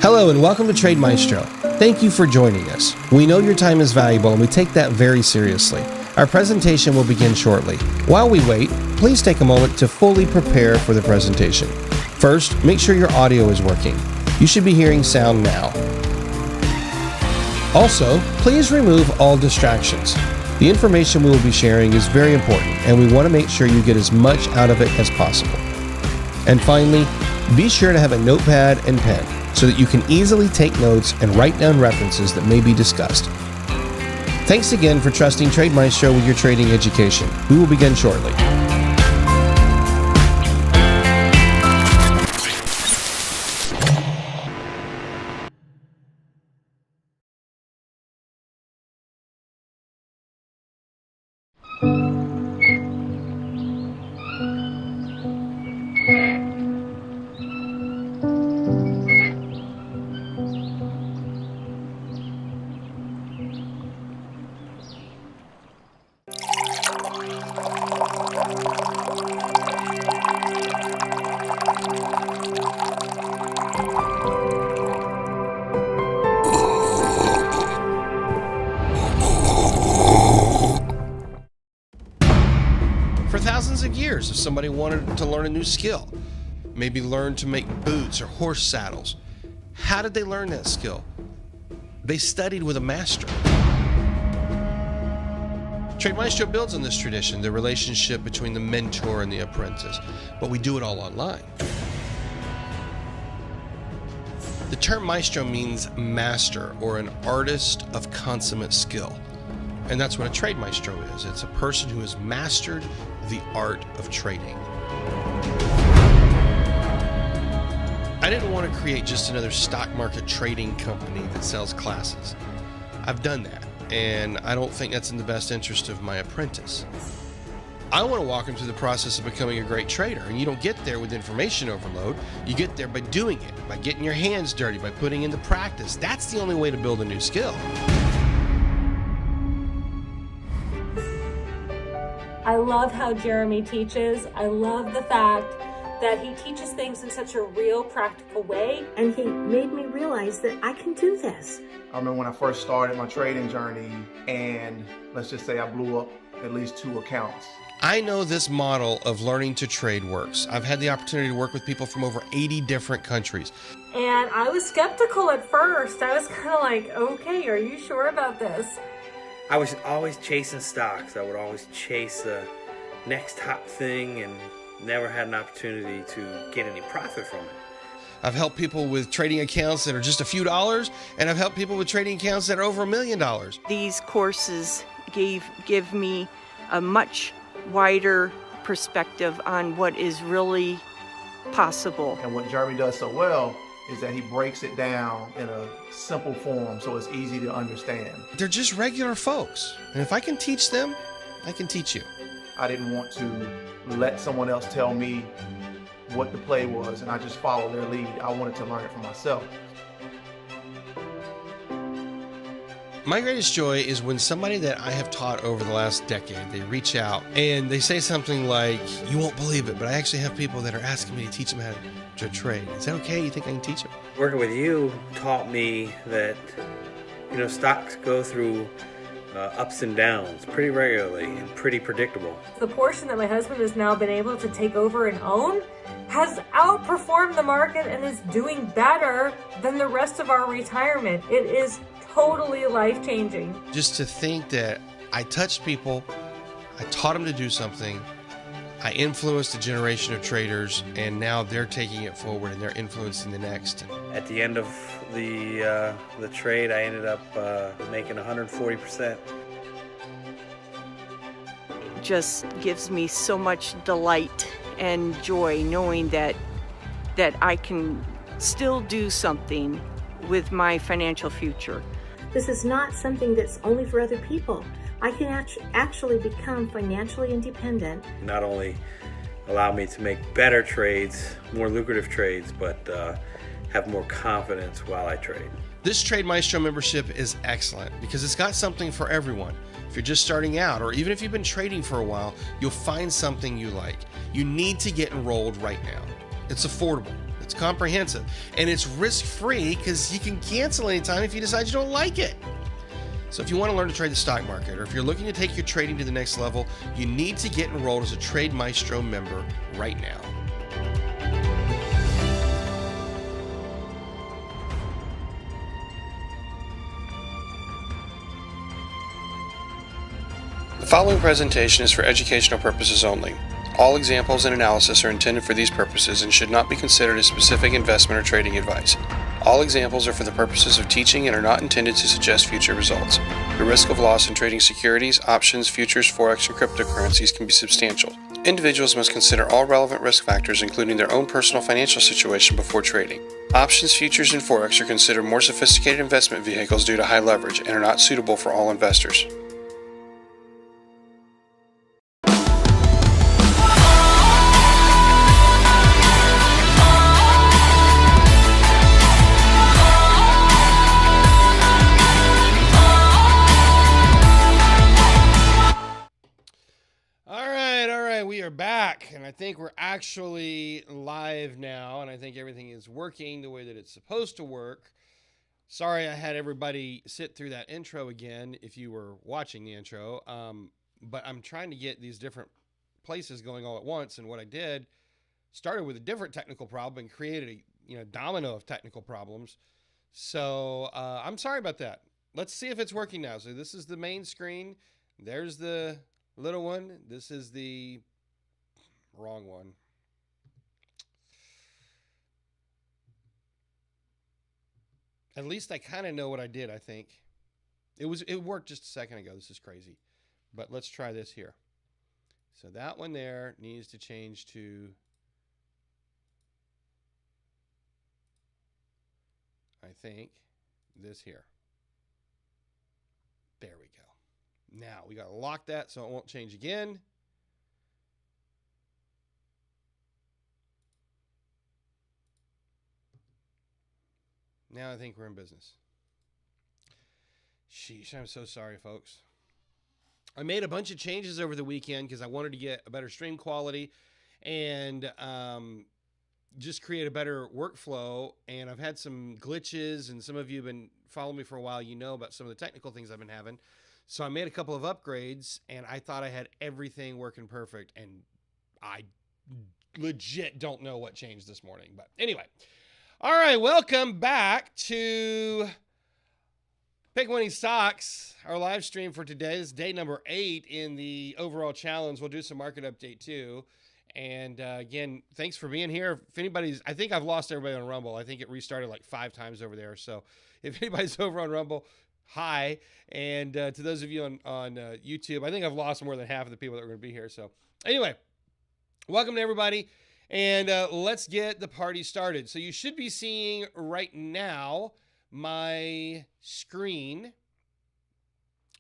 Hello and welcome to Trade Maestro. Thank you for joining us. We know your time is valuable and we take that very seriously. Our presentation will begin shortly. While we wait, please take a moment to fully prepare for the presentation. First, make sure your audio is working. You should be hearing sound now. Also, please remove all distractions. The information we will be sharing is very important and we want to make sure you get as much out of it as possible. And finally, be sure to have a notepad and pen so that you can easily take notes and write down references that may be discussed. Thanks again for trusting Trade Maestro with your trading education. We will begin shortly. For thousands of years, if somebody wanted to learn a new skill, maybe learn to make boots or horse saddles, how did they learn that skill? They studied with a master. Trade Maestro builds on this tradition, the relationship between the mentor and the apprentice, but we do it all online. The term maestro means master or an artist of consummate skill. And that's what a trade maestro is. It's a person who has mastered the art of trading. I didn't want to create just another stock market trading company that sells classes. I've done that, and I don't think that's in the best interest of my apprentice. I want to walk him through the process of becoming a great trader, and you don't get there with information overload. You get there by doing it, by getting your hands dirty, by putting into practice. That's the only way to build a new skill. I love how Jeremy teaches. I love the fact that he teaches things in such a real, practical way. And he made me realize that I can do this. I remember when I first started my trading journey, and let's just say I blew up at least 2 accounts. I know this model of learning to trade works. I've had the opportunity to work with people from over 80 different countries. And I was skeptical at first. I was kind of like, okay, are you sure about this? I was always chasing stocks. I would always chase the next top thing and never had an opportunity to get any profit from it. I've helped people with trading accounts that are just a few dollars, and I've helped people with trading accounts that are over $1 million. These courses give me a much wider perspective on what is really possible. And what Jeremy does so well is that he breaks it down in a simple form so it's easy to understand. They're just regular folks, and if I can teach them, I can teach you. I didn't want to let someone else tell me what the play was and I just follow their lead. I wanted to learn it for myself. My greatest joy is when somebody that I have taught over the last decade, they reach out and they say something like, you won't believe it, but I actually have people that are asking me to teach them how to trade. Is that okay? You think I can teach them? Working with you taught me that, stocks go through ups and downs pretty regularly and pretty predictable. The portion that my husband has now been able to take over and own has outperformed the market and is doing better than the rest of our retirement. It is totally life-changing. Just to think that I touched people, I taught them to do something, I influenced a generation of traders, and now they're taking it forward and they're influencing the next. At the end of the trade, I ended up making 140%. It just gives me so much delight and joy knowing that I can still do something with my financial future. This is not something that's only for other people. I can actually become financially independent. Not only allow me to make better trades, more lucrative trades, but have more confidence while I trade. This Trade Maestro membership is excellent because it's got something for everyone. If you're just starting out, or even if you've been trading for a while, you'll find something you like. You need to get enrolled right now. It's affordable. It's comprehensive. And it's risk-free because you can cancel anytime if you decide you don't like it. So if you want to learn to trade the stock market, or if you're looking to take your trading to the next level, you need to get enrolled as a Trade Maestro member right now. The following presentation is for educational purposes only. All examples and analysis are intended for these purposes and should not be considered as specific investment or trading advice. All examples are for the purposes of teaching and are not intended to suggest future results. The risk of loss in trading securities, options, futures, forex, and cryptocurrencies can be substantial. Individuals must consider all relevant risk factors, including their own personal financial situation, before trading. Options, futures, and forex are considered more sophisticated investment vehicles due to high leverage and are not suitable for all investors. We are back, and I think we're actually live now, and I think everything is working the way that it's supposed to work. Sorry I had everybody sit through that intro again if you were watching the intro, but I'm trying to get these different places going all at once, and what I did started with a different technical problem and created a domino of technical problems. So I'm sorry about that. Let's see if it's working now. So this is the main screen. There's the little one. This is the wrong one. At least I kind of know what I did, I think. It worked just a second ago. This is crazy. But let's try this here. So that one there needs to change to, I think, this here. There we go. Now we got to lock that so it won't change again. Now I think we're in business. Sheesh, I'm so sorry, folks. I made a bunch of changes over the weekend because I wanted to get a better stream quality and just create a better workflow. And I've had some glitches, and some of you have been following me for a while. You know about some of the technical things I've been having. So I made a couple of upgrades, and I thought I had everything working perfect. And I legit don't know what changed this morning. But anyway. All right, welcome back to Pick Winning Stocks, our live stream for today. This is day number 8 in the overall challenge. We'll do some market update too. And again, thanks for being here. If anybody's, I think I've lost everybody on Rumble. I think it restarted like 5 times over there. So if anybody's over on Rumble, hi. And to those of you on YouTube, I think I've lost more than half of the people that are going to be here. So anyway, welcome to everybody. And let's get the party started. So you should be seeing right now my screen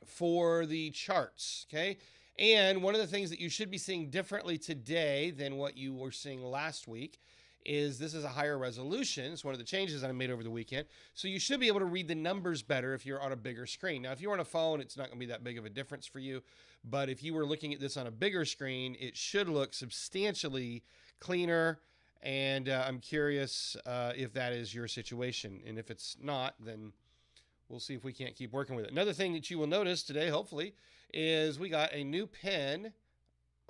for the charts, okay? And one of the things that you should be seeing differently today than what you were seeing last week is this is a higher resolution. It's one of the changes that I made over the weekend. So you should be able to read the numbers better if you're on a bigger screen. Now, if you're on a phone, it's not going to be that big of a difference for you. But if you were looking at this on a bigger screen, it should look substantially cleaner, and I'm curious if that is your situation. And if it's not, then we'll see if we can't keep working with it. Another thing that you will notice today, hopefully, is we got a new pen.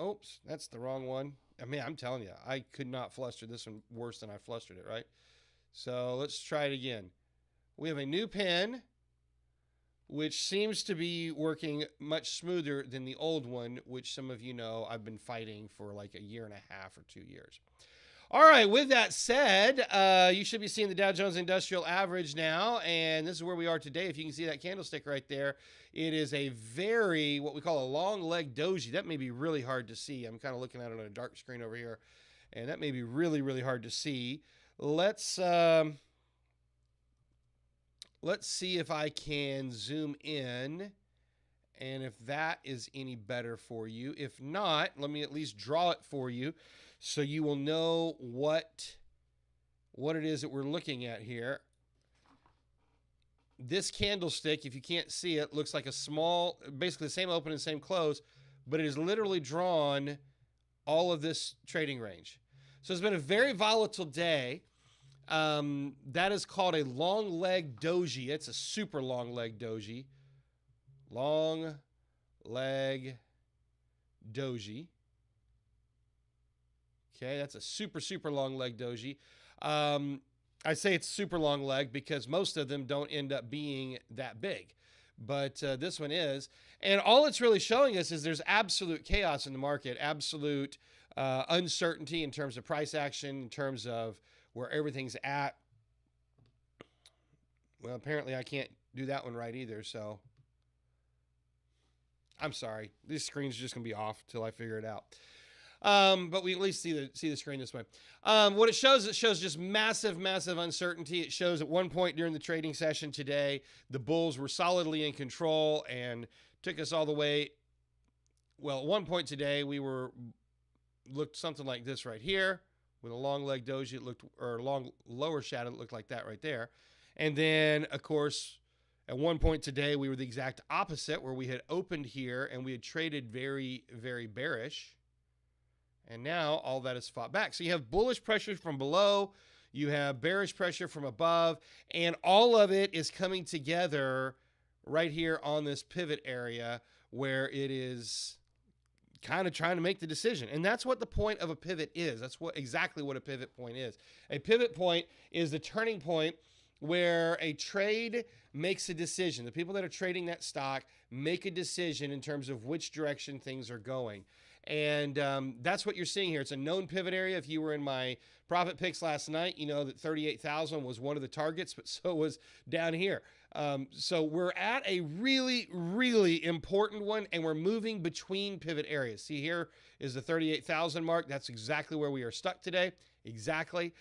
Oops, that's the wrong one. I mean, I'm telling you, I could not fluster this one worse than I flustered it, right? So let's try it again. We have a new pen, which seems to be working much smoother than the old one, which some of you know I've been fighting for like a year and a half or 2 years. All right, with that said, you should be seeing the Dow Jones Industrial Average now, and this is where we are today. If you can see that candlestick right there, it is a very, what we call a long leg doji. That may be really hard to see. I'm kind of looking at it on a dark screen over here, and that may be really, really hard to see. Let's see if I can zoom in and if that is any better for you. If not, let me at least draw it for you so you will know what it is that we're looking at here. This candlestick, if you can't see it, looks like a small, basically the same open and same close, but it has literally drawn all of this trading range. So it's been a very volatile day. That is called a long leg doji. It's a super long leg doji. Long leg doji. Okay, that's a super, super long leg doji. I say it's super long leg because most of them don't end up being that big. But this one is. And all it's really showing us is there's absolute chaos in the market, absolute uncertainty in terms of price action, in terms of where everything's at. Well, apparently I can't do that one right either, so I'm sorry. This screen's just going to be off till I figure it out. But we at least see the screen this way. What it shows just massive, massive uncertainty. It shows at one point during the trading session today, the bulls were solidly in control and took us all the way. Well, at one point today, we looked something like this right here with a long leg doji. It looked, or long lower shadow. It looked like that right there. And then, of course, at one point today, we were the exact opposite, where we had opened here and we had traded very, very bearish. And now all that is fought back. So you have bullish pressure from below, you have bearish pressure from above, and all of it is coming together right here on this pivot area where it is kind of trying to make the decision. And that's what the point of a pivot is. That's exactly what a pivot point is. A pivot point is the turning point where a trade makes a decision. The people that are trading that stock make a decision in terms of which direction things are going. And that's what you're seeing here. It's a known pivot area. If you were in my profit picks last night, you know that 38,000 was one of the targets, but so was down here. So we're at a really, really important one, and we're moving between pivot areas. See, here is the 38,000 mark. That's exactly where we are stuck today. Exactly.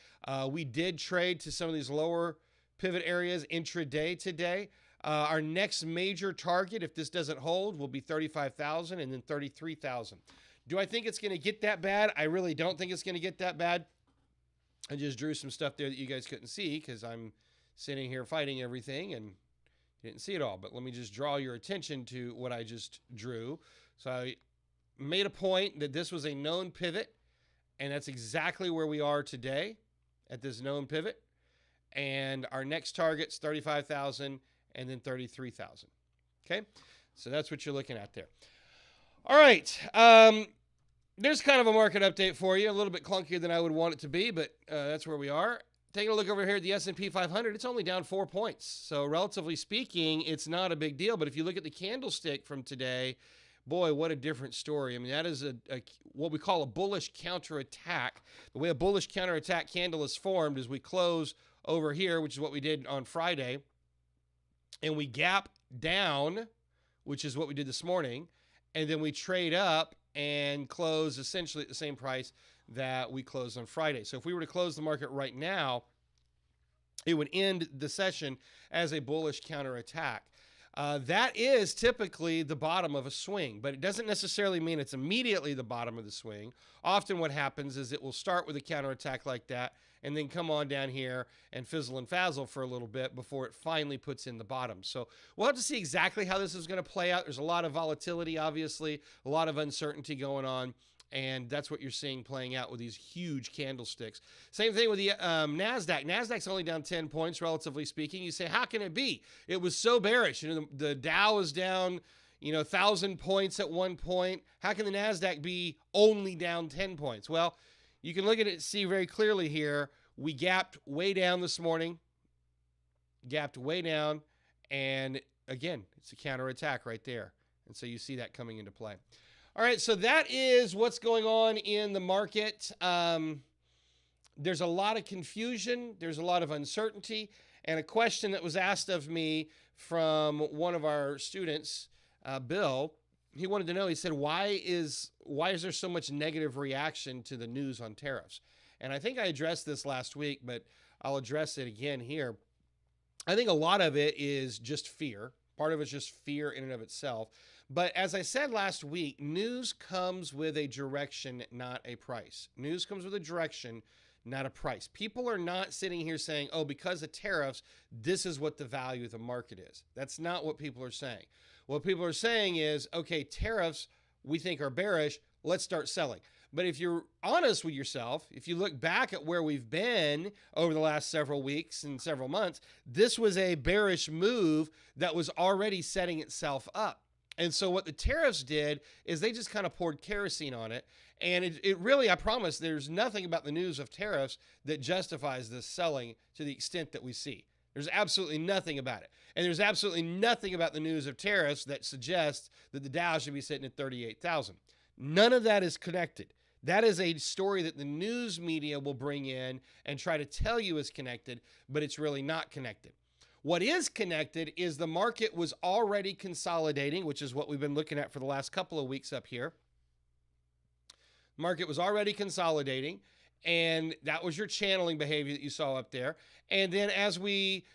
We did trade to some of these lower pivot areas intraday today. Our next major target, if this doesn't hold, will be 35,000 and then 33,000. Do I think it's going to get that bad? I really don't think it's going to get that bad. I just drew some stuff there that you guys couldn't see because I'm sitting here fighting everything and you didn't see it all. But let me just draw your attention to what I just drew. So I made a point that this was a known pivot, and that's exactly where we are today at this known pivot. And our next target's 35,000 and then 33,000. Okay, so that's what you're looking at there. All right, there's kind of a market update for you, a little bit clunkier than I would want it to be, but that's where we are. Taking a look over here at the S&P 500, it's only down 4 points. So relatively speaking, it's not a big deal. But if you look at the candlestick from today, boy, what a different story. I mean, that is what we call a bullish counterattack. The way a bullish counterattack candle is formed is we close over here, which is what we did on Friday, and we gap down, which is what we did this morning, and then we trade up and close essentially at the same price that we closed on Friday. So if we were to close the market right now, it would end the session as a bullish counterattack. That is typically the bottom of a swing, but it doesn't necessarily mean it's immediately the bottom of the swing. Often what happens is it will start with a counterattack like that and then come on down here and fizzle and fazzle for a little bit before it finally puts in the bottom. So we'll have to see exactly how this is going to play out. There's a lot of volatility, obviously, a lot of uncertainty going on. And that's what you're seeing playing out with these huge candlesticks. Same thing with the NASDAQ. NASDAQ's only down 10 points, relatively speaking. You say, how can it be? It was so bearish. You know, the Dow was down, 1,000 points at one point. How can the NASDAQ be only down 10 points? Well, you can look at it and see very clearly here. We gapped way down this morning. Gapped way down. And again, it's a counterattack right there. And so you see that coming into play. All right, so that is what's going on in the market. There's a lot of confusion. There's a lot of uncertainty. And a question that was asked of me from one of our students, Bill, he wanted to know, he said, why is there so much negative reaction to the news on tariffs? And I think I addressed this last week, but I'll address it again here. I think a lot of it is just fear. Part of it's just fear in and of itself. But as I said last week, news comes with a direction, not a price. News comes with a direction, not a price. People are not sitting here saying, oh, because of tariffs, this is what the value of the market is. That's not what people are saying. What people are saying is, okay, tariffs we think are bearish, let's start selling. But if you're honest with yourself, if you look back at where we've been over the last several weeks and several months, this was a bearish move that was already setting itself up. And so what the tariffs did is they just kind of poured kerosene on it. And it really, I promise, there's nothing about the news of tariffs that justifies this selling to the extent that we see. There's absolutely nothing about it. And there's absolutely nothing about the news of tariffs that suggests that the Dow should be sitting at 38,000. None of that is connected. That is a story that the news media will bring in and try to tell you is connected, but it's really not connected. What is connected is the market was already consolidating, which is what we've been looking at for the last couple of weeks up here. Market was already consolidating, and that was your channeling behavior that you saw up there. And then as we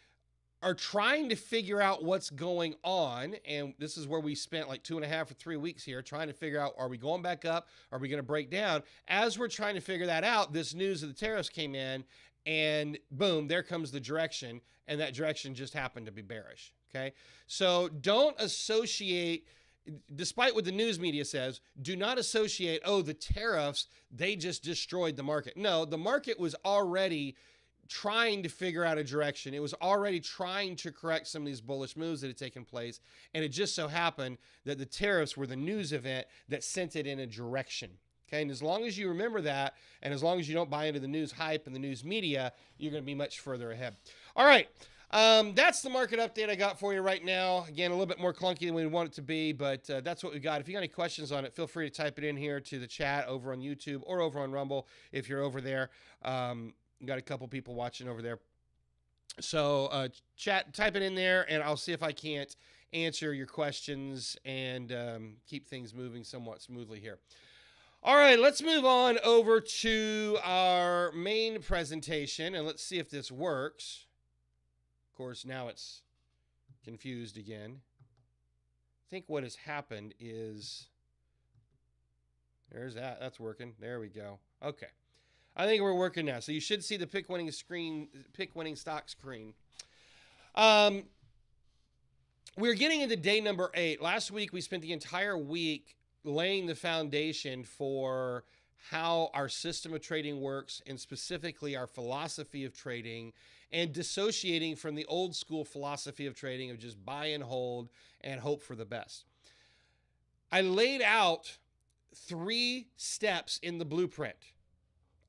are trying to figure out what's going on, and this is where we spent like 2.5 or 3 weeks here trying to figure out, are we going back up? Are we going to break down? As we're trying to figure that out, this news of the tariffs came in, and boom, there comes the direction, and that direction just happened to be bearish, okay? So don't associate, despite what the news media says, do not associate, oh, the tariffs, they just destroyed the market. No, the market was already trying to figure out a direction. It was already trying to correct some of these bullish moves that had taken place, and it just so happened that the tariffs were the news event that sent it in a direction. Okay, and as long as you remember that, and as long as you don't buy into the news hype and the news media, you're going to be much further ahead. All right, that's the market update I got for you right now. Again, a little bit more clunky than we want it to be, but that's what we got. If you got any questions on it, feel free to type it in here to the chat over on YouTube or over on Rumble if you're over there. Got a couple people watching over there. So type it in there, and I'll see if I can't answer your questions and keep things moving somewhat smoothly here. All right, let's move on over to our main presentation, and let's see if this works. Of course, now it's confused again. I think what has happened is, there's that. That's working. There we go. Okay. I think we're working now. So you should see the pick winning stock screen. We're getting into day number 8. Last week, we spent the entire week laying the foundation for how our system of trading works, and specifically our philosophy of trading, and dissociating from the old school philosophy of trading of just buy and hold and hope for the best. I laid out 3 steps in the blueprint.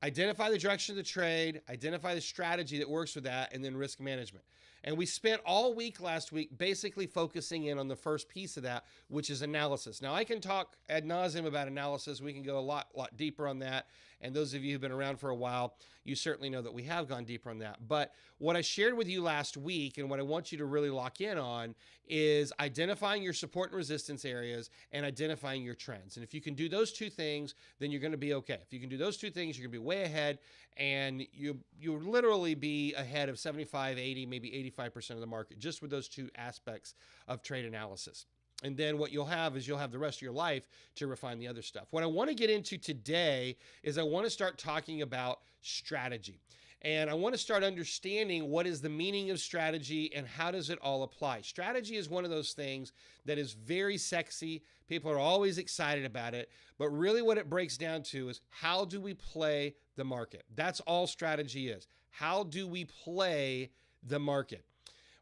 Identify the direction of the trade, identify the strategy that works with that, and then risk management. And we spent all week last week basically focusing in on the first piece of that, which is analysis. Now, I can talk ad nauseum about analysis. We can go a lot deeper on that. And those of you who've been around for a while, you certainly know that we have gone deeper on that. But what I shared with you last week, and what I want you to really lock in on, is identifying your support and resistance areas and identifying your trends. And if you can do those 2 things, then you're going to be okay. If you can do those 2 things, you're going to be way ahead, and you'll literally be ahead of 75, 80, maybe 85% of the market just with those 2 aspects of trade analysis. And then what you'll have is you'll have the rest of your life to refine the other stuff. What I want to get into today is I want to start talking about strategy. And I want to start understanding what is the meaning of strategy and how does it all apply. Strategy is one of those things that is very sexy. People are always excited about it. But really what it breaks down to is, how do we play the market? That's all strategy is. How do we play the market?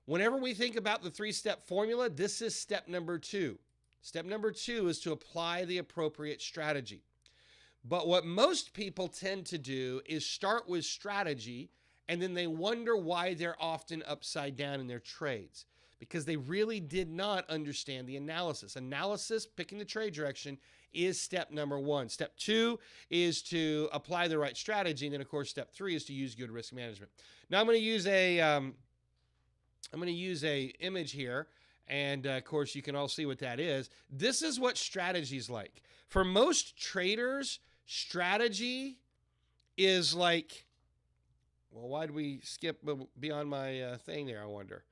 Whenever we think about the 3-step formula, this is step number 2. Step number 2 is to apply the appropriate strategy. But what most people tend to do is start with strategy, and then they wonder why they're often upside down in their trades, because they really did not understand the analysis. Analysis, picking the trade direction, is step number 1. Step 2 is to apply the right strategy, and then of course step 3 is to use good risk management. Now I'm going to use a image here, and of course you can all see what that is. This is what strategy is like. For most traders, strategy is like, well, why did we skip beyond my thing there, I wonder?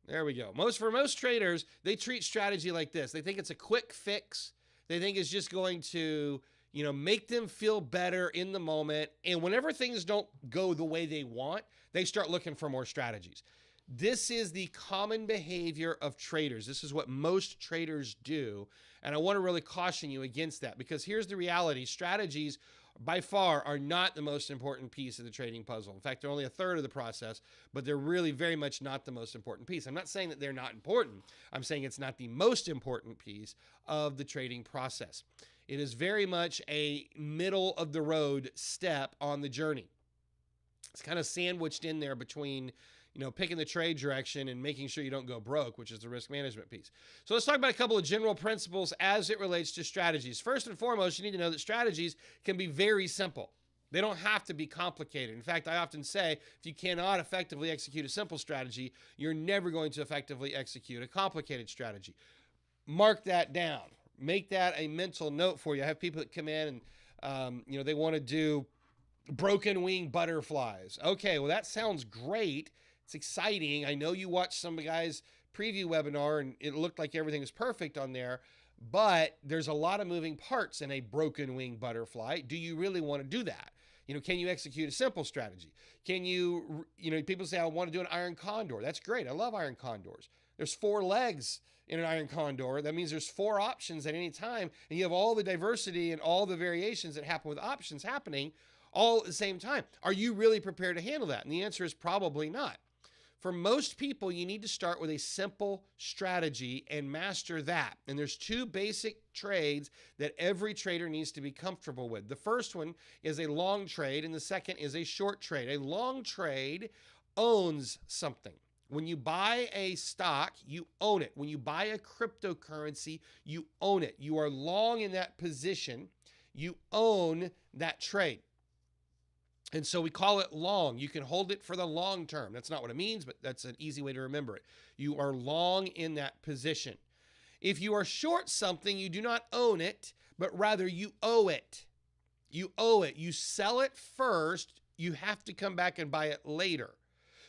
There we go. For most traders, they treat strategy like this. They think it's a quick fix. They think it's just going to, make them feel better in the moment. And whenever things don't go the way they want, they start looking for more strategies. This is the common behavior of traders. This is what most traders do. And I want to really caution you against that, because here's the reality. Strategies by far are not the most important piece of the trading puzzle. In fact, they're only a third of the process, but they're really very much not the most important piece. I'm not saying that they're not important. I'm saying it's not the most important piece of the trading process. It is very much a middle of the road step on the journey. It's kind of sandwiched in there between, picking the trade direction and making sure you don't go broke, which is the risk management piece. So let's talk about a couple of general principles as it relates to strategies. First and foremost, you need to know that strategies can be very simple. They don't have to be complicated. In fact, I often say, if you cannot effectively execute a simple strategy, you're never going to effectively execute a complicated strategy. Mark that down. Make that a mental note for you. I have people that come in and, they want to do broken wing butterflies. Okay, well, that sounds great. It's exciting. I know you watched some guys' preview webinar and it looked like everything was perfect on there, but there's a lot of moving parts in a broken wing butterfly. Do you really want to do that? Can you execute a simple strategy? Can you, people say, I want to do an iron condor. That's great. I love iron condors. There's 4 legs in an iron condor. That means there's 4 options at any time, and you have all the diversity and all the variations that happen with options happening all at the same time. Are you really prepared to handle that? And the answer is probably not. For most people, you need to start with a simple strategy and master that. And there's 2 basic trades that every trader needs to be comfortable with. The first one is a long trade, and the second is a short trade. A long trade owns something. When you buy a stock, you own it. When you buy a cryptocurrency, you own it. You are long in that position. You own that trade. And so we call it long. You can hold it for the long term. That's not what it means, but that's an easy way to remember it. You are long in that position. If you are short something, you do not own it, but rather you owe it. You owe it. You sell it first. You have to come back and buy it later.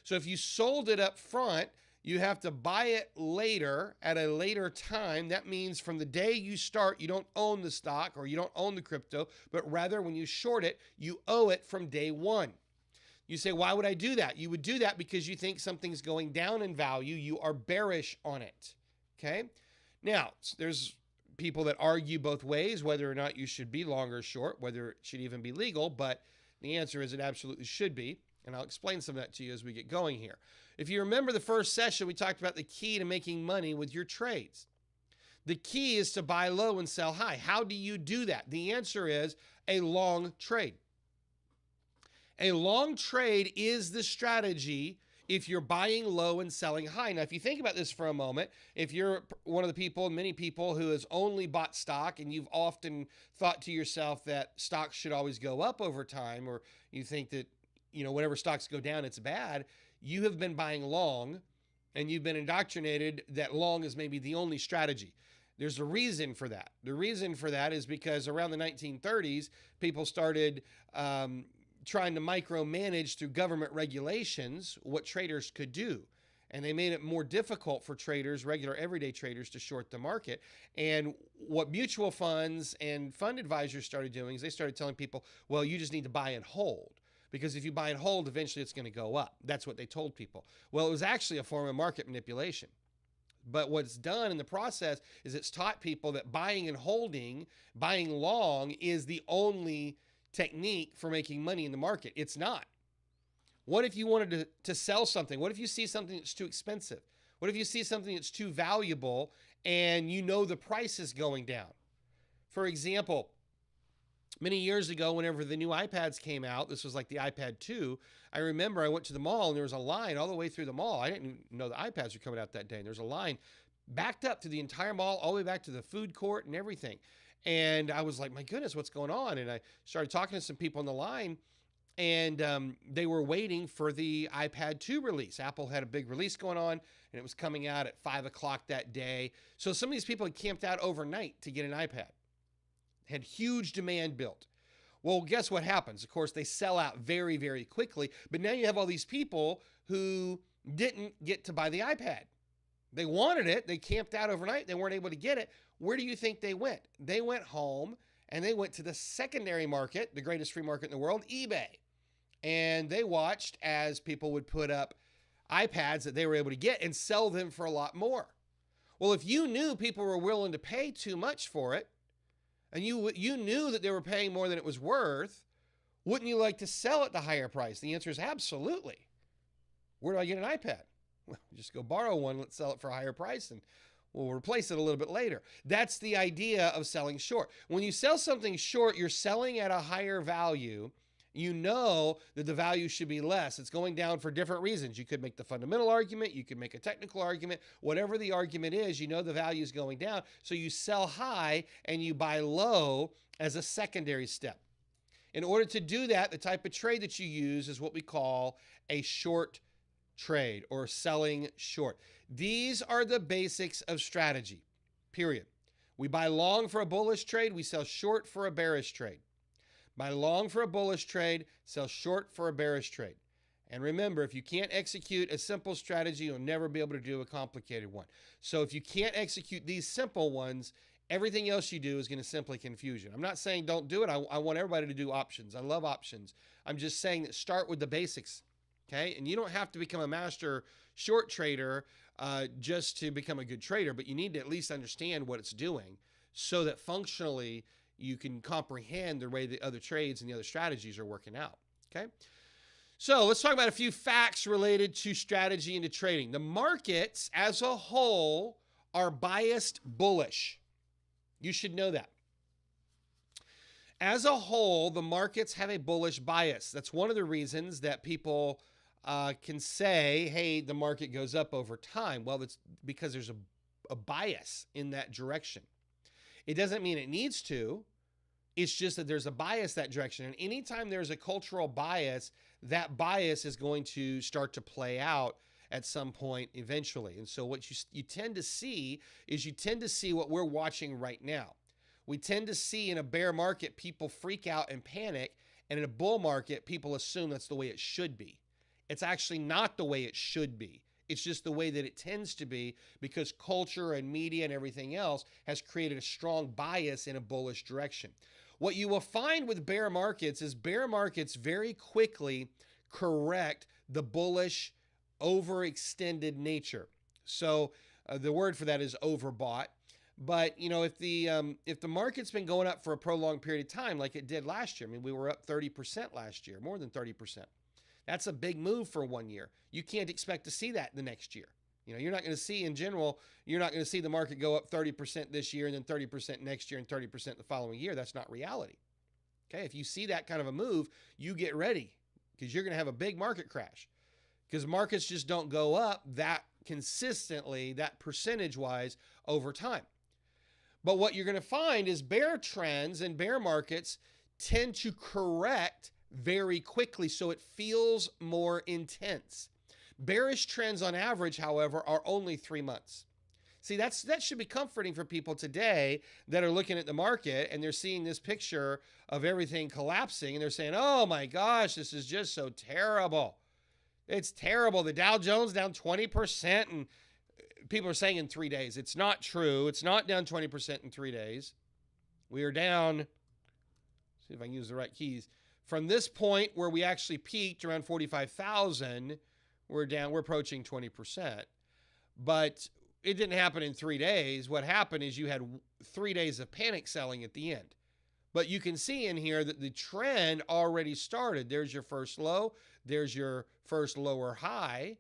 So if you sold it up front, you have to buy it later at a later time. That means from the day you start, you don't own the stock or you don't own the crypto, but rather when you short it, you owe it from day one. You say, why would I do that? You would do that because you think something's going down in value. You are bearish on it. Okay. Now, there's people that argue both ways, whether or not you should be long or short, whether it should even be legal, but the answer is it absolutely should be. And I'll explain some of that to you as we get going here. If you remember the first session, we talked about the key to making money with your trades. The key is to buy low and sell high. How do you do that? The answer is a long trade. A long trade is the strategy if you're buying low and selling high. Now, if you think about this for a moment, if you're one of the people, many people who has only bought stock and you've often thought to yourself that stocks should always go up over time, or you think that whenever stocks go down, it's bad. You have been buying long and you've been indoctrinated that long is maybe the only strategy. There's a reason for that. The reason for that is because around the 1930s, people started trying to micromanage through government regulations what traders could do. And they made it more difficult for traders, regular everyday traders, to short the market. And what mutual funds and fund advisors started doing is they started telling people, well, you just need to buy and hold. Because if you buy and hold, eventually it's going to go up. That's what they told people. Well, it was actually a form of market manipulation. But what's done in the process is it's taught people that buying and holding, buying long, is the only technique for making money in the market. It's not. What if you wanted to sell something? What if you see something that's too expensive? What if you see something that's too valuable and the price is going down? For example, many years ago, whenever the new iPads came out, this was like the iPad 2, I remember I went to the mall and there was a line all the way through the mall. I didn't even know the iPads were coming out that day. And there was a line backed up to the entire mall, all the way back to the food court and everything. And I was like, my goodness, what's going on? And I started talking to some people on the line, and they were waiting for the iPad 2 release. Apple had a big release going on, and it was coming out at 5 o'clock that day. So some of these people had camped out overnight to get an iPad. Had huge demand built. Well, guess what happens? Of course, they sell out very, very quickly. But now you have all these people who didn't get to buy the iPad. They wanted it. They camped out overnight. They weren't able to get it. Where do you think they went? They went home and they went to the secondary market, the greatest free market in the world, eBay. And they watched as people would put up iPads that they were able to get and sell them for a lot more. Well, if you knew people were willing to pay too much for it, and you knew that they were paying more than it was worth, wouldn't you like to sell at the higher price? The answer is absolutely. Where do I get an iPad? Well, just go borrow one, let's sell it for a higher price, and we'll replace it a little bit later. That's the idea of selling short. When you sell something short, you're selling at a higher value. You know that the value should be less. It's going down for different reasons. You could make the fundamental argument. You could make a technical argument. Whatever the argument is, you know the value is going down. So you sell high and you buy low as a secondary step. In order to do that, the type of trade that you use is what we call a short trade or selling short. These are the basics of strategy, period. We buy long for a bullish trade. We sell short for a bearish trade. Buy long for a bullish trade, sell short for a bearish trade. And remember, if you can't execute a simple strategy, you'll never be able to do a complicated one. So if you can't execute these simple ones, everything else you do is going to simply confuse you. I'm not saying don't do it. I want everybody to do options. I love options. I'm just saying that start with the basics, okay? And you don't have to become a master short trader just to become a good trader, but you need to at least understand what it's doing so that functionally you can comprehend the way the other trades and the other strategies are working out, okay? So let's talk about a few facts related to strategy and to trading. The markets as a whole are biased bullish. You should know that. As a whole, the markets have a bullish bias. That's one of the reasons that people can say, hey, the market goes up over time. Well, that's because there's a bias in that direction. It doesn't mean it needs to. It's just that there's a bias that direction. And anytime there's a cultural bias, that bias is going to start to play out at some point eventually. And so what you tend to see is what we're watching right now. We tend to see in a bear market, people freak out and panic. And in a bull market, people assume that's the way it should be. It's actually not the way it should be. It's just the way that it tends to be because culture and media and everything else has created a strong bias in a bullish direction. What you will find with bear markets is bear markets very quickly correct the bullish overextended nature. So the word for that is overbought. But you know, if the market's been going up for a prolonged period of time, like it did last year, I mean, we were up 30% last year, more than 30%. That's a big move for 1 year. You can't expect to see that the next year. You know, you're not going to see in general, you're not going to see the market go up 30% this year and then 30% next year and 30% the following year. That's not reality. Okay, if you see that kind of a move, you get ready because you're going to have a big market crash because markets just don't go up that consistently, that percentage-wise over time. But what you're going to find is bear trends and bear markets tend to correct very quickly, so it feels more intense. Bearish trends on average, however, are only 3 months. See, that should be comforting for people today that are looking at the market and they're seeing this picture of everything collapsing and they're saying, oh my gosh, this is just so terrible. It's terrible. The Dow Jones down 20% and people are saying in 3 days. It's not true. It's not down 20% in 3 days. We are down, see if I can use the right keys. From this point where we actually peaked around 45,000, we're approaching 20%. But it didn't happen in 3 days. What happened is you had 3 days of panic selling at the end. But you can see in here that the trend already started. There's your first low. There's your first lower high.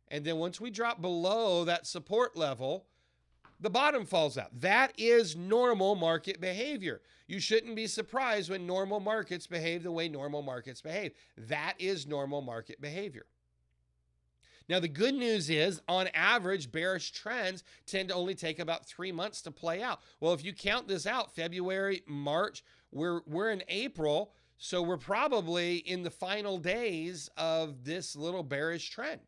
And then once we drop below that support level, the bottom falls out. That is normal market behavior. You shouldn't be surprised when normal markets behave the way normal markets behave. That is normal market behavior. Now, the good news is, on average, bearish trends tend to only take about 3 months to play out. Well, if you count this out, February, March, we're in April, so we're probably in the final days of this little bearish trend.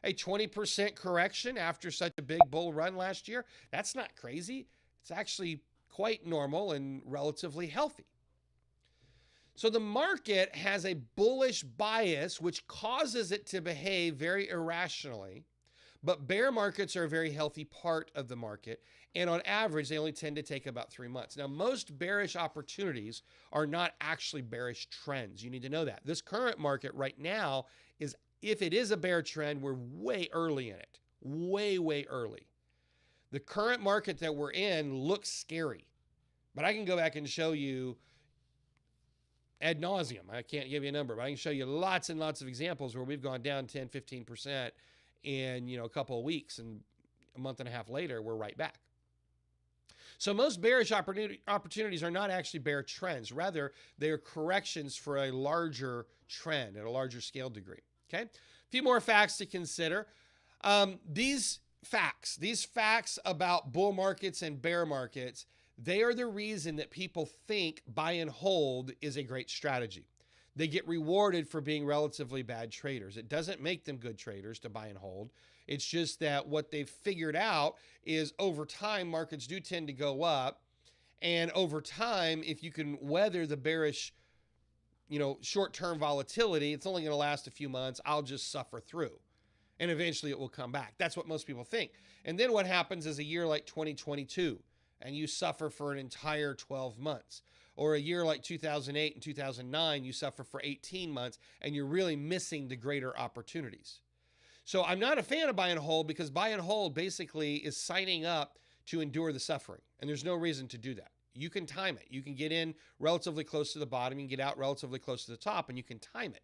A 20% correction after such a big bull run last year, that's not crazy. It's actually quite normal and relatively healthy. So the market has a bullish bias, which causes it to behave very irrationally. But bear markets are a very healthy part of the market. And on average, they only tend to take about 3 months. Now, most bearish opportunities are not actually bearish trends. You need to know that. This current market right now is if it is a bear trend, we're way early in it. Way early. The current market that we're in looks scary, but I can go back and show you ad nauseum. I can't give you a number, but I can show you lots and lots of examples where we've gone down 10, 15% in, a couple of weeks, and a month and a half later, we're right back. So most bearish opportunities are not actually bear trends. Rather, they are corrections for a larger trend at a larger scale degree. Okay? A few more facts to consider. These facts about bull markets and bear markets, they are the reason that people think buy and hold is a great strategy. They get rewarded for being relatively bad traders. It doesn't make them good traders to buy and hold. It's just that what they've figured out is over time, markets do tend to go up. And over time, if you can weather the bearish, short-term volatility, it's only going to last a few months. I'll just suffer through. And eventually it will come back. That's what most people think. And then what happens is a year like 2022, and you suffer for an entire 12 months. Or a year like 2008 and 2009, you suffer for 18 months, and you're really missing the greater opportunities. So I'm not a fan of buy and hold, because buy and hold basically is signing up to endure the suffering. And there's no reason to do that. You can time it. You can get in relatively close to the bottom, you can get out relatively close to the top, and you can time it.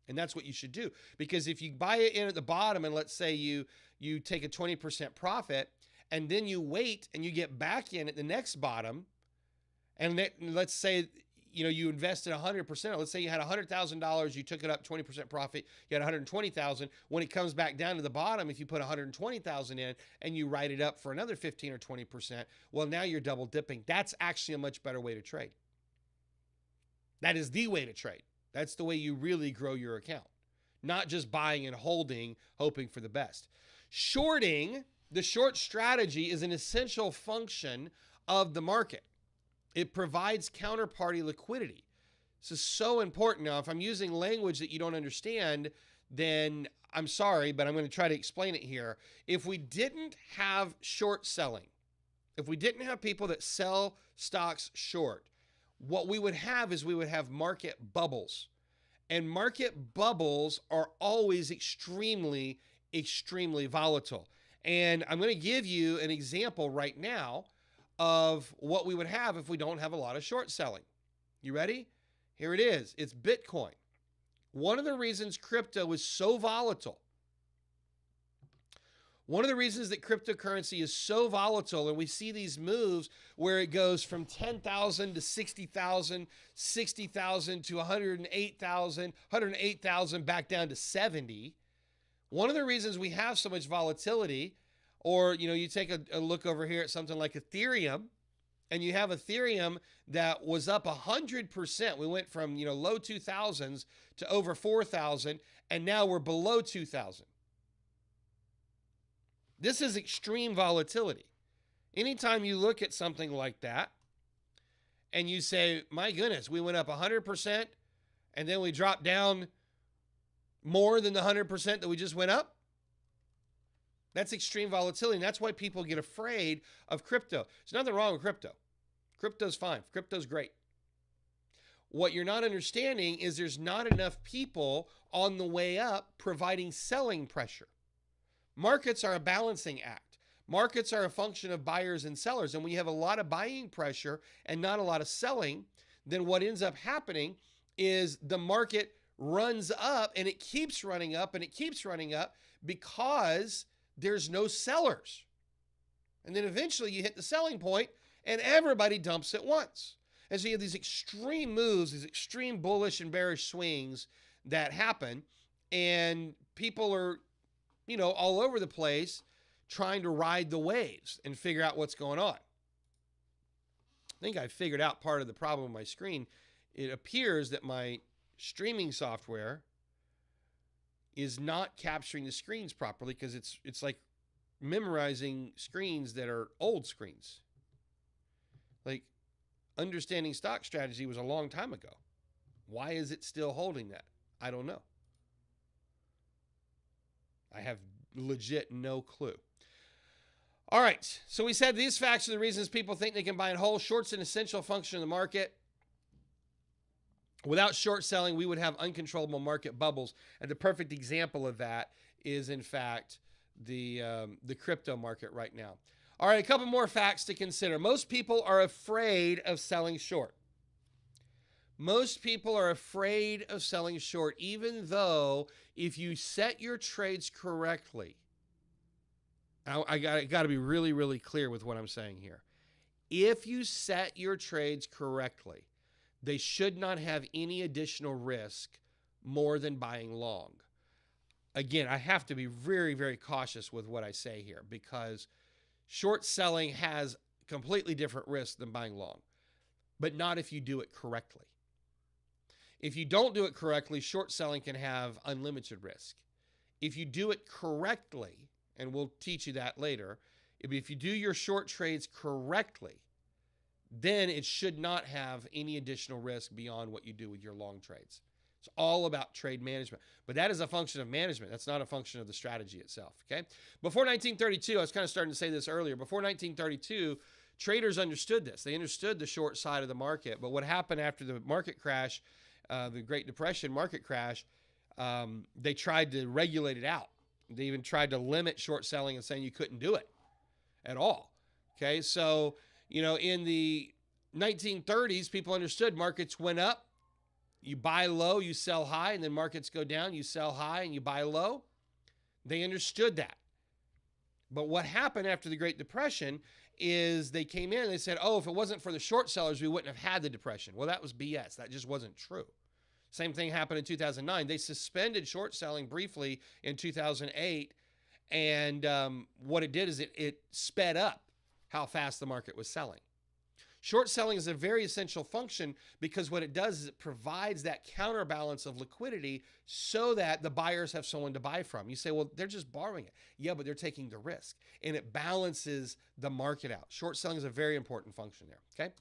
And that's what you should do. Because if you buy it in at the bottom, and let's say you take a 20% profit, and then you wait and you get back in at the next bottom, and let's say you invested 100%. Let's say you had $100,000, you took it up 20% profit, you had $120,000. When it comes back down to the bottom, if you put $120,000 in and you write it up for another 15 or 20%, well, now you're double dipping. That's actually a much better way to trade. That is the way to trade. That's the way you really grow your account, not just buying and holding, hoping for the best. Shorting, the short strategy, is an essential function of the market. It provides counterparty liquidity. This is so important. Now, if I'm using language that you don't understand, then I'm sorry, but I'm going to try to explain it here. If we didn't have short selling, if we didn't have people that sell stocks short, what we would have is we would have market bubbles. And market bubbles are always extremely volatile. And I'm going to give you an example right now of what we would have if we don't have a lot of short selling. You ready? Here it is. It's Bitcoin. One of the reasons crypto is so volatile, one of the reasons that cryptocurrency is so volatile, and we see these moves where it goes from 10,000 to 60,000, 60,000 to 108,000, 108,000 back down to 70. One of the reasons we have so much volatility, or you take a look over here at something like Ethereum, and you have Ethereum that was up 100%. We went from low 2000s to over 4,000, and now we're below 2,000. This is extreme volatility. Anytime you look at something like that and you say, my goodness, we went up 100% and then we dropped down more than the 100% that we just went up, that's extreme volatility. And that's why people get afraid of crypto. There's nothing wrong with crypto. Crypto's fine. Crypto's great. What you're not understanding is there's not enough people on the way up providing selling pressure. Markets are a balancing act. Markets are a function of buyers and sellers. And when you have a lot of buying pressure and not a lot of selling, then what ends up happening is the market runs up, and it keeps running up, and it keeps running up because there's no sellers. And then eventually you hit the selling point and everybody dumps at once. And so you have these extreme moves, these extreme bullish and bearish swings that happen, and people are all over the place trying to ride the waves and figure out what's going on. I think I figured out part of the problem with my screen. It appears that my streaming software is not capturing the screens properly because it's like memorizing screens that are old screens. Like, understanding stock strategy was a long time ago. Why is it still holding that? I don't know. I have legit no clue. All right, so we said these facts are the reasons people think they can buy and hold. Short's an essential function of the market. Without short selling, we would have uncontrollable market bubbles. And the perfect example of that is, in fact, the crypto market right now. All right, a couple more facts to consider. Most people are afraid of selling short. Most people are afraid of selling short, even though if you set your trades correctly, I got to be really, really clear with what I'm saying here. If you set your trades correctly, they should not have any additional risk more than buying long. Again, I have to be very, very cautious with what I say here because short selling has completely different risk than buying long, but not if you do it correctly. If you don't do it correctly, short selling can have unlimited risk. If you do it correctly, and we'll teach you that later, if you do your short trades correctly, then it should not have any additional risk beyond what you do with your long trades. It's all about trade management. But that is a function of management. That's not a function of the strategy itself, okay? Before 1932, I was kind of starting to say this earlier, before 1932, traders understood this. They understood the short side of the market. But what happened after the market crash, the Great Depression market crash, they tried to regulate it out. They even tried to limit short selling and saying you couldn't do it at all, okay? So, in the 1930s, people understood markets went up. You buy low, you sell high, and then markets go down, you sell high, and you buy low. They understood that. But what happened after the Great Depression is they came in and they said, oh, if it wasn't for the short sellers, we wouldn't have had the Depression. Well, that was BS. That just wasn't true. Same thing happened in 2009. They suspended short selling briefly in 2008. And what it did is it sped up how fast the market was selling. Short selling is a very essential function because what it does is it provides that counterbalance of liquidity so that the buyers have someone to buy from. You say, well, they're just borrowing it. Yeah, but they're taking the risk. And it balances the market out. Short selling is a very important function there, okay?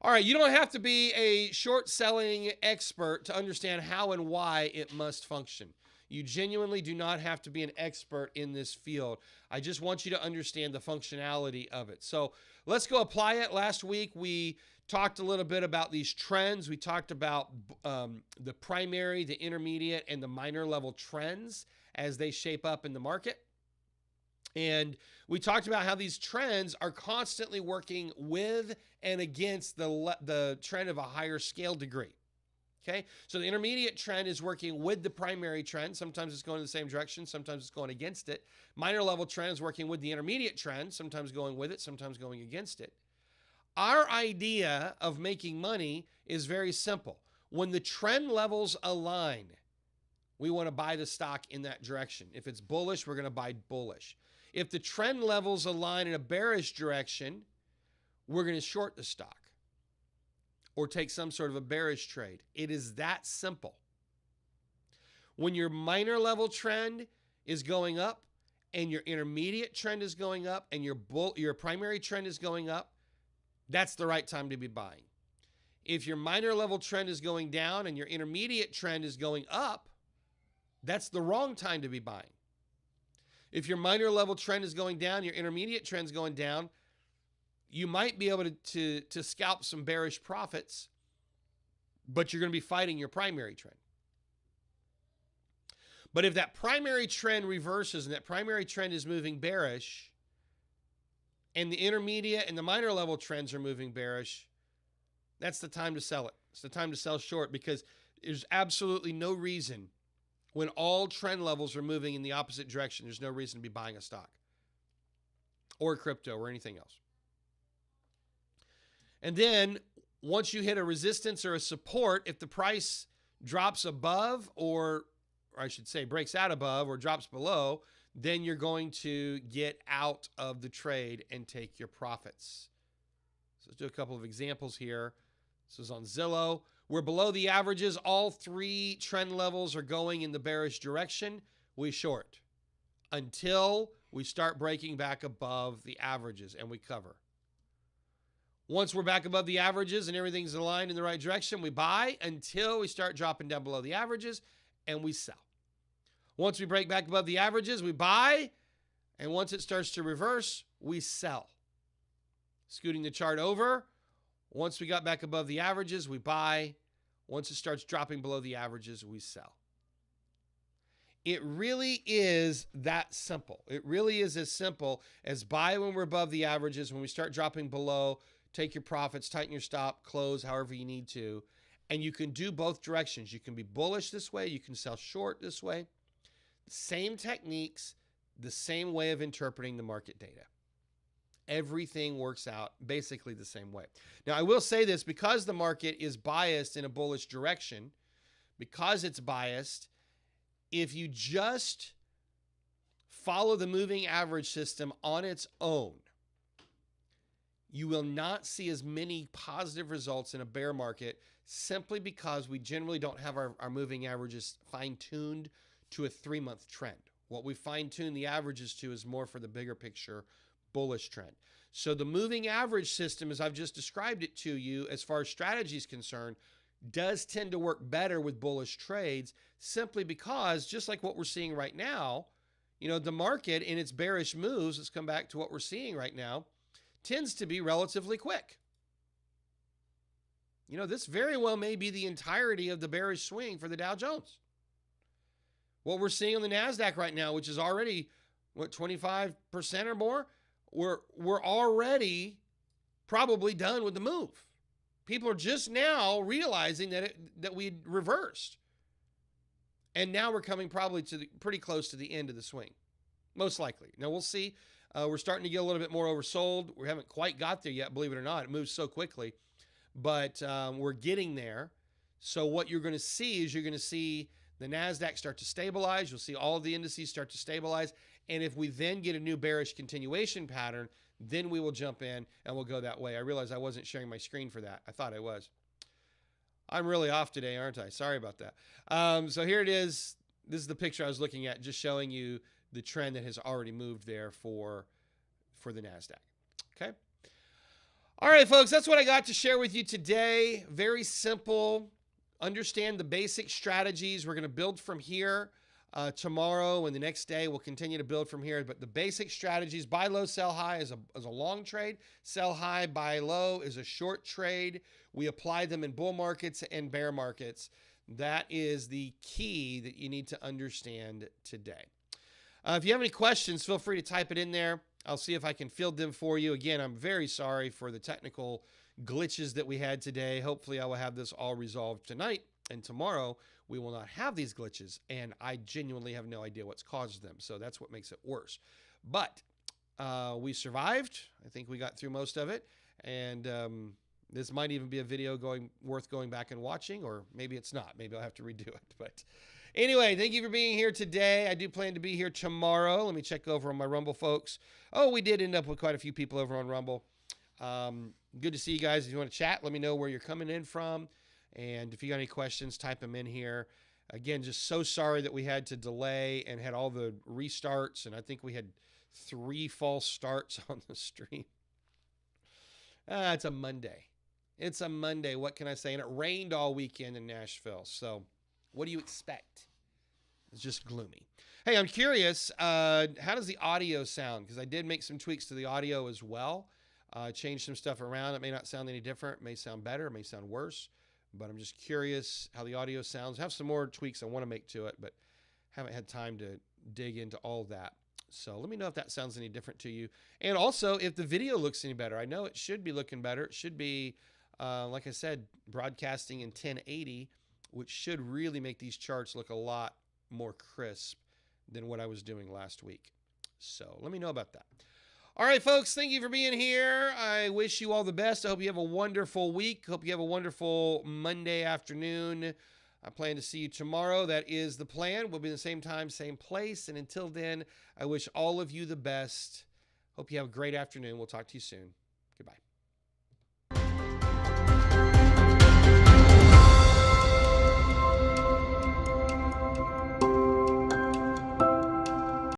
All right, you don't have to be a short selling expert to understand how and why it must function. You genuinely do not have to be an expert in this field. I just want you to understand the functionality of it. So let's go apply it. Last week, we talked a little bit about these trends. We talked about the primary, the intermediate, and the minor level trends as they shape up in the market. And we talked about how these trends are constantly working with and against the trend of a higher scale degree. Okay, so the intermediate trend is working with the primary trend. Sometimes it's going in the same direction. Sometimes it's going against it. Minor level trend is working with the intermediate trend, sometimes going with it, sometimes going against it. Our idea of making money is very simple. When the trend levels align, we want to buy the stock in that direction. If it's bullish, we're going to buy bullish. If the trend levels align in a bearish direction, we're going to short the stock or take some sort of a bearish trade. It is that simple. When your minor level trend is going up and your intermediate trend is going up and your primary trend is going up, that's the right time to be buying. If your minor level trend is going down and your intermediate trend is going up, that's the wrong time to be buying. If your minor level trend is going down, your intermediate trend is going down, you might be able to scalp some bearish profits, but you're going to be fighting your primary trend. But if that primary trend reverses and that primary trend is moving bearish, and the intermediate and the minor level trends are moving bearish, that's the time to sell it. It's the time to sell short because there's absolutely no reason when all trend levels are moving in the opposite direction, there's no reason to be buying a stock or crypto or anything else. And then once you hit a resistance or a support, if the price drops above or I should say breaks out above or drops below, then you're going to get out of the trade and take your profits. So let's do a couple of examples here. This is on Zillow. We're below the averages. All three trend levels are going in the bearish direction. We short until we start breaking back above the averages and we cover. Once we're back above the averages and everything's aligned in the right direction, we buy until we start dropping down below the averages and we sell. Once we break back above the averages, we buy, and once it starts to reverse, we sell. Scooting the chart over, once we got back above the averages, we buy. Once it starts dropping below the averages, we sell. It really is that simple. It really is as simple as buy when we're above the averages. When we start dropping below, take your profits, tighten your stop, close however you need to. And you can do both directions. You can be bullish this way. You can sell short this way. Same techniques, the same way of interpreting the market data. Everything works out basically the same way. Now, I will say this, because the market is biased in a bullish direction, because it's biased, if you just follow the moving average system on its own, you will not see as many positive results in a bear market, simply because we generally don't have our moving averages fine-tuned to a 3-month trend. What we fine-tune the averages to is more for the bigger picture bullish trend. So the moving average system, as I've just described it to you, as far as strategy is concerned, does tend to work better with bullish trades, simply because, just like what we're seeing right now, the market in its bearish moves, let's come back to what we're seeing right now, tends to be relatively quick. This very well may be the entirety of the bearish swing for the Dow Jones. What we're seeing on the NASDAQ right now, which is already, 25% or more, we're already probably done with the move. People are just now realizing that we reversed. And now we're coming probably pretty close to the end of the swing, most likely. Now, we'll see. We're starting to get a little bit more oversold. We haven't quite got there yet, believe it or not. It moves so quickly. But we're getting there. So what you're going to see is the NASDAQ start to stabilize. You'll see all of the indices start to stabilize. And if we then get a new bearish continuation pattern, then we will jump in and we'll go that way. I realized I wasn't sharing my screen for that. I thought I was. I'm really off today, aren't I? Sorry about that. So here it is. This is the picture I was looking at, just showing you the trend that has already moved there for the NASDAQ. Okay. All right, folks, that's what I got to share with you today. Very simple. Understand the basic strategies. We're going to build from here tomorrow, and the next day we'll continue to build from here. But the basic strategies: buy low, sell high is a long trade. Sell high, buy low is a short trade. We apply them in bull markets and bear markets. That is the key that you need to understand today. If you have any questions, feel free to type it in there. I'll see if I can field them for you. Again, I'm very sorry for the technical glitches that we had today. Hopefully I will have this all resolved tonight, and tomorrow we will not have these glitches, and I genuinely have no idea what's caused them. So that's what makes it worse. But we survived. I think we got through most of it, and this might even be a video worth going back and watching, or maybe it's not. Maybe I'll have to redo it. But anyway, thank you for being here today. I do plan to be here tomorrow. Let me check over on my Rumble folks. Oh, we did end up with quite a few people over on Rumble. Good to see you guys. If you want to chat, let me know where you're coming in from. And if you got any questions, type them in here. Again, just so sorry that we had to delay and had all the restarts. And I think we had 3 false starts on the stream. It's a Monday. It's a Monday. What can I say? And it rained all weekend in Nashville. So what do you expect? It's just gloomy. Hey, I'm curious, how does the audio sound? Because I did make some tweaks to the audio as well. Changed some stuff around. It may not sound any different. It may sound better. It may sound worse. But I'm just curious how the audio sounds. I have some more tweaks I want to make to it, but haven't had time to dig into all of that. So let me know if that sounds any different to you. And also if the video looks any better. I know it should be looking better. It should be, like I said, broadcasting in 1080, which should really make these charts look a lot more crisp than what I was doing last week. So let me know about that. All right, folks, thank you for being here. I wish you all the best. I hope you have a wonderful week. Hope you have a wonderful Monday afternoon. I plan to see you tomorrow. That is the plan. We'll be in the same time, same place. And until then, I wish all of you the best. Hope you have a great afternoon. We'll talk to you soon.